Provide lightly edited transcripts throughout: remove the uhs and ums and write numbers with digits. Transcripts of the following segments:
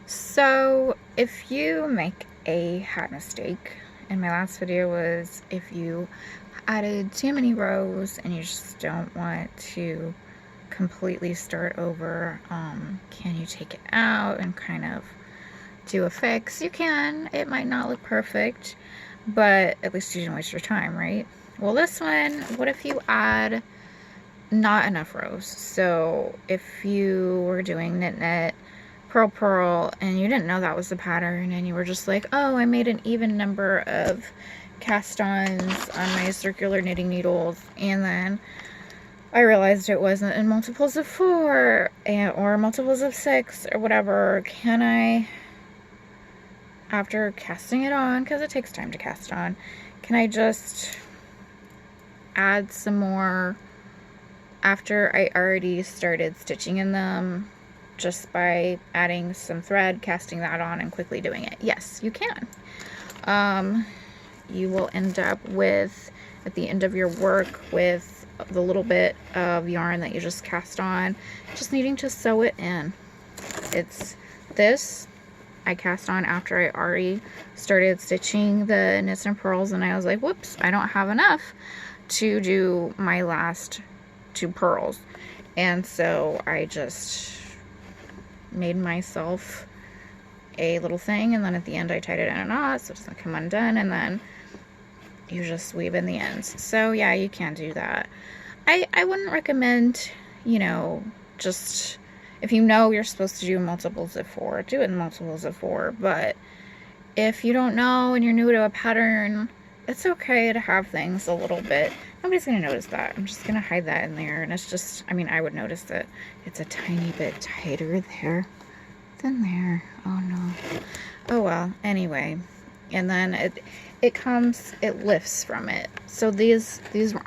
So if you make a hat mistake, and my last video was if you added too many rows and you just don't want to completely start over, can you take it out and kind of do a fix? You can. It might not look perfect, but at least you didn't waste your time, right? Well, this one, what if you add not enough rows? So if you were doing knit knit, purl purl, and you didn't know that was the pattern, and you were just like, oh, I made an even number of cast-ons on my circular knitting needles, and then I realized it wasn't in multiples of 4 or multiples of 6 or whatever. Can I, after casting it on, because it takes time to cast on, can I just add some more after I already started stitching in them, just by adding some thread, casting that on, and quickly doing it? Yes, you can. You will end up with, at the end of your work, with the little bit of yarn that you just cast on, just needing to sew it in. It's this I cast on after I already started stitching the knits and purls, and I was like, whoops, I don't have enough to do my last 2 purls. And so I just made myself a little thing, and then at the end I tied it in a knot so it doesn't come undone, and then you just weave in the ends. So yeah, you can do that. I wouldn't recommend, just, if you know you're supposed to do multiples of 4, do it in multiples of 4. But if you don't know and you're new to a pattern, it's okay to have things a little bit. Nobody's going to notice that. I'm just going to hide that in there. And it's just, I would notice that it's a tiny bit tighter there than there. Oh no. Oh well, anyway. And then it lifts from it. So these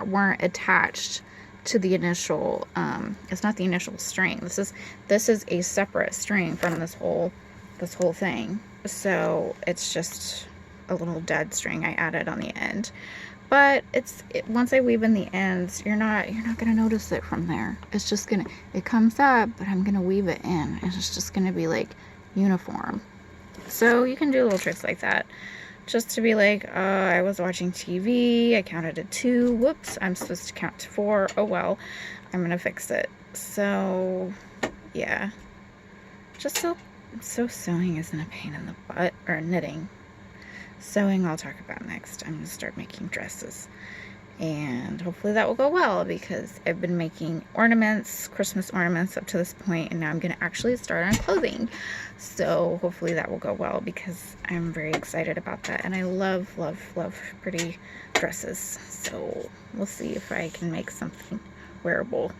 weren't attached to the initial, it's not the initial string. This is a separate string from this whole thing. So it's just a little dead string I added on the end. But once I weave in the ends, you're not gonna notice it from there. It's just it comes up, but I'm gonna weave it in, and it's just gonna be like uniform. So you can do little tricks like that, just to be like, I was watching TV, I counted to 2, whoops, I'm supposed to count to 4, oh well, I'm gonna fix it. So yeah, just so sewing isn't a pain in the butt, or knitting. Sewing I'll talk about next. I'm gonna start making dresses, and hopefully that will go well, because I've been making ornaments, Christmas ornaments up to this point, and now I'm gonna actually start on clothing. So hopefully that will go well, because I'm very excited about that, and I love pretty dresses. So we'll see if I can make something wearable.